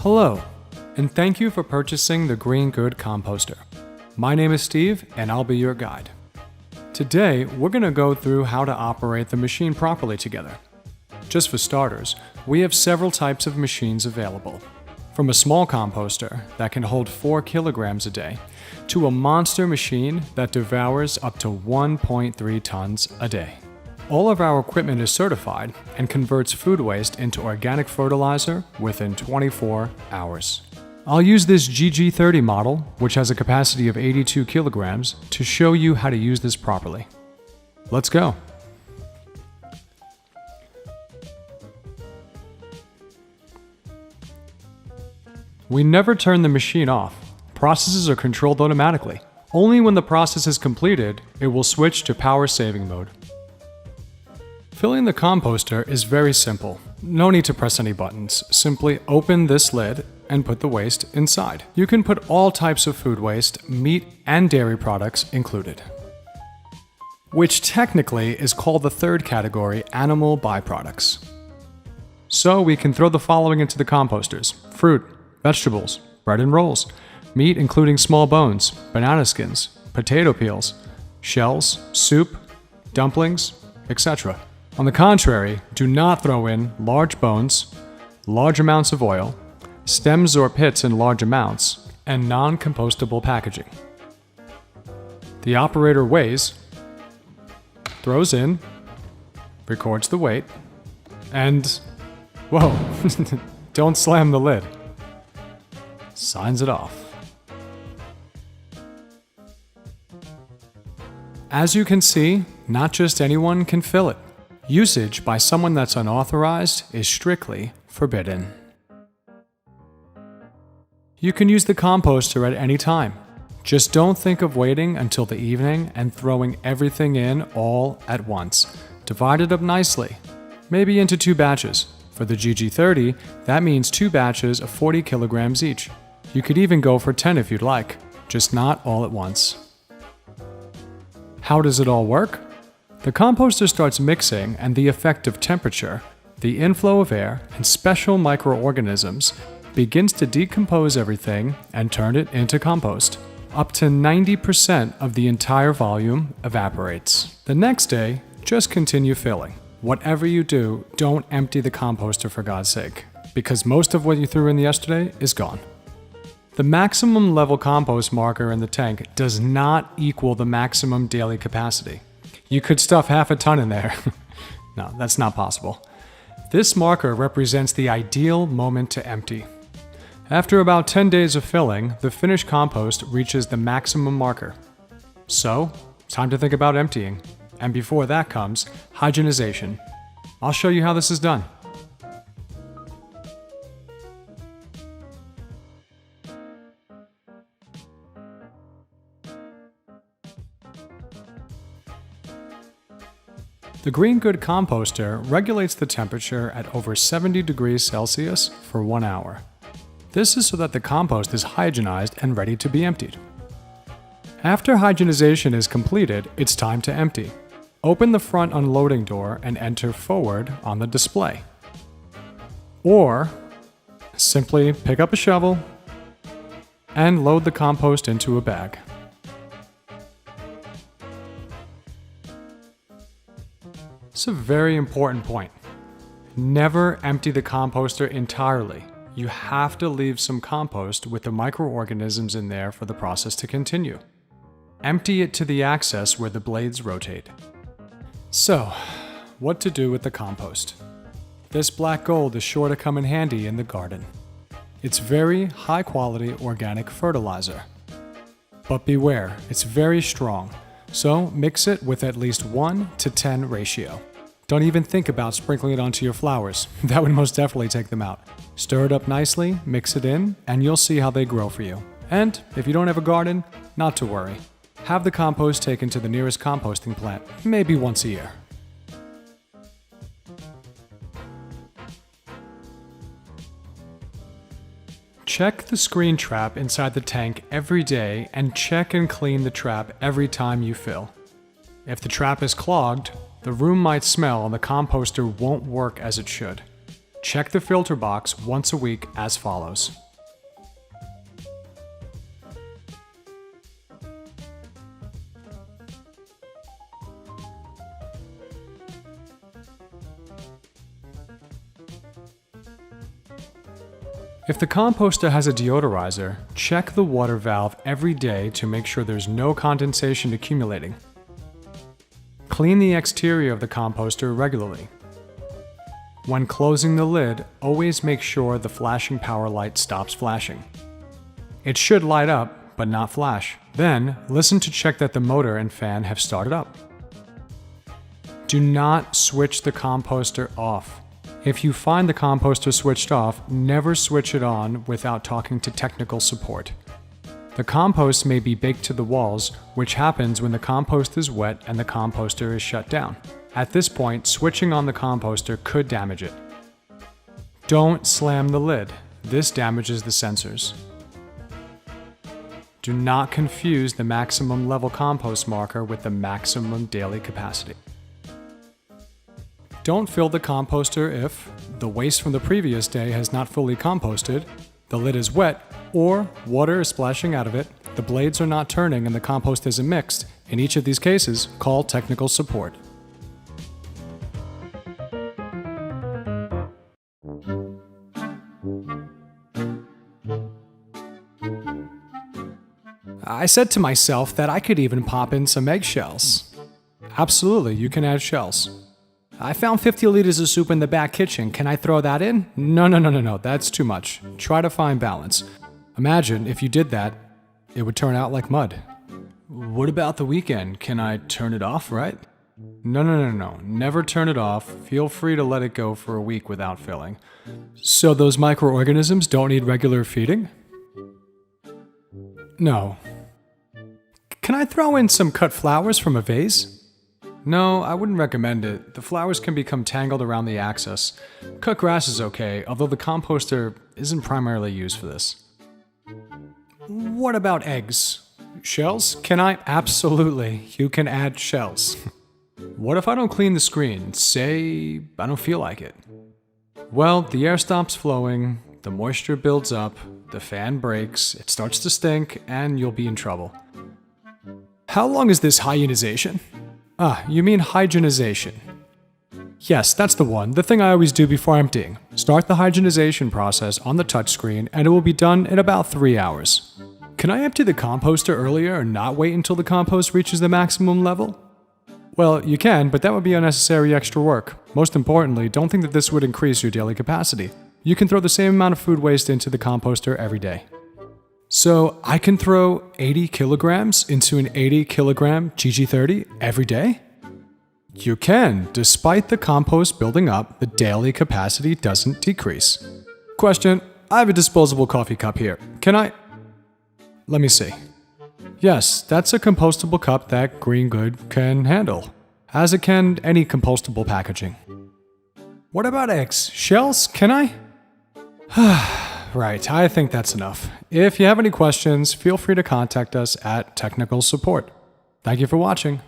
Hello, and thank you for purchasing the Green Good Composter. My name is Steve, and I'll be your guide. Today, we're going to go through how to operate the machine properly together. Just for starters, we have several types of machines available. From a small composter that can hold 4 kilograms a day, to a monster machine that devours up to 1.3 tons a day. All of our equipment is certified and converts food waste into organic fertilizer within 24 hours. I'll use this GG30 model, which has a capacity of 82 kilograms, to show you how to use this properly. Let's go. We never turn the machine off. Processes are controlled automatically. Only when the process is completed, it will switch to power saving mode. Filling the composter is very simple. No need to press any buttons. Simply open this lid and put the waste inside. You can put all types of food waste, meat and dairy products included, which technically is called the third category, animal byproducts. So we can throw the following into the composters: fruit, vegetables, bread and rolls, meat including small bones, banana skins, potato peels, shells, soup, dumplings, etc. On the contrary, do not throw in large bones, large amounts of oil, stems or pits in large amounts, and non-compostable packaging. The operator weighs, throws in, records the weight, and, whoa, don't slam the lid. Signs it off. As you can see, not just anyone can fill it. Usage by someone that's unauthorized is strictly forbidden. You can use the composter at any time. Just don't think of waiting until the evening and throwing everything in all at once. Divide it up nicely, maybe into 2 batches. For the GG30, that means 2 batches of 40 kilograms each. You could even go for 10 if you'd like, just not all at once. How does it all work? The composter starts mixing, and the effect of temperature, the inflow of air, and special microorganisms begins to decompose everything and turn it into compost. Up to 90% of the entire volume evaporates. The next day, just continue filling. Whatever you do, don't empty the composter for God's sake, because most of what you threw in yesterday is gone. The maximum level compost marker in the tank does not equal the maximum daily capacity. You could stuff half a ton in there. No, that's not possible. This marker represents the ideal moment to empty. After about 10 days of filling, the finished compost reaches the maximum marker. So, time to think about emptying. And before that comes hygienization. I'll show you how this is done. The Green Good composter regulates the temperature at over 70 degrees Celsius for 1 hour. This is so that the compost is hygienized and ready to be emptied. After hygienization is completed, it's time to empty. Open the front unloading door and enter forward on the display. Or simply pick up a shovel and load the compost into a bag. It's a very important point. Never empty the composter entirely. You have to leave some compost with the microorganisms in there for the process to continue. Empty it to the axis where the blades rotate. So, what to do with the compost? This black gold is sure to come in handy in the garden. It's very high quality organic fertilizer. But beware, it's very strong. So mix it with at least 1:10 ratio. Don't even think about sprinkling it onto your flowers. That would most definitely take them out. Stir it up nicely, mix it in, and you'll see how they grow for you. And if you don't have a garden, not to worry. Have the compost taken to the nearest composting plant, maybe once a year. Check the screen trap inside the tank every day and check and clean the trap every time you fill. If the trap is clogged, the room might smell and the composter won't work as it should. Check the filter box once a week as follows. If the composter has a deodorizer, check the water valve every day to make sure there's no condensation accumulating. Clean the exterior of the composter regularly. When closing the lid, always make sure the flashing power light stops flashing. It should light up, but not flash. Then, listen to check that the motor and fan have started up. Do not switch the composter off. If you find the composter switched off, never switch it on without talking to technical support. The compost may be baked to the walls, which happens when the compost is wet and the composter is shut down. At this point, switching on the composter could damage it. Don't slam the lid. This damages the sensors. Do not confuse the maximum level compost marker with the maximum daily capacity. Don't fill the composter if the waste from the previous day has not fully composted, the lid is wet, or water is splashing out of it, the blades are not turning and the compost isn't mixed. In each of these cases, call technical support. I said to myself that I could even pop in some eggshells. Absolutely, you can add shells. I found 50 liters of soup in the back kitchen. Can I throw that in? No, that's too much. Try to find balance. Imagine if you did that, it would turn out like mud. What about the weekend? Can I turn it off, right? No. Never turn it off. Feel free to let it go for a week without filling. So those microorganisms don't need regular feeding? No. Can I throw in some cut flowers from a vase? No, I wouldn't recommend it. The flowers can become tangled around the axis. Cut grass is okay, although the composter isn't primarily used for this. What about eggs? Shells? Can I? Absolutely. You can add shells. What if I don't clean the screen? Say, I don't feel like it. Well, the air stops flowing, the moisture builds up, the fan breaks, it starts to stink, and you'll be in trouble. How long is this hygienization? You mean hygienization. Yes, that's the one, the thing I always do before emptying. Start the hygienization process on the touchscreen and it will be done in about 3 hours. Can I empty the composter earlier and not wait until the compost reaches the maximum level? Well, you can, but that would be unnecessary extra work. Most importantly, don't think that this would increase your daily capacity. You can throw the same amount of food waste into the composter every day. So I can throw 80 kilograms into an 80 kilogram GG30 every day? You can. Despite the compost building up, the daily capacity doesn't decrease. Question, I have a disposable coffee cup here. Can I? Let me see. Yes, that's a compostable cup that Green Good can handle, as it can any compostable packaging. What about eggs? Shells? Can I? Right, I think that's enough. If you have any questions, feel free to contact us at technical support. Thank you for watching.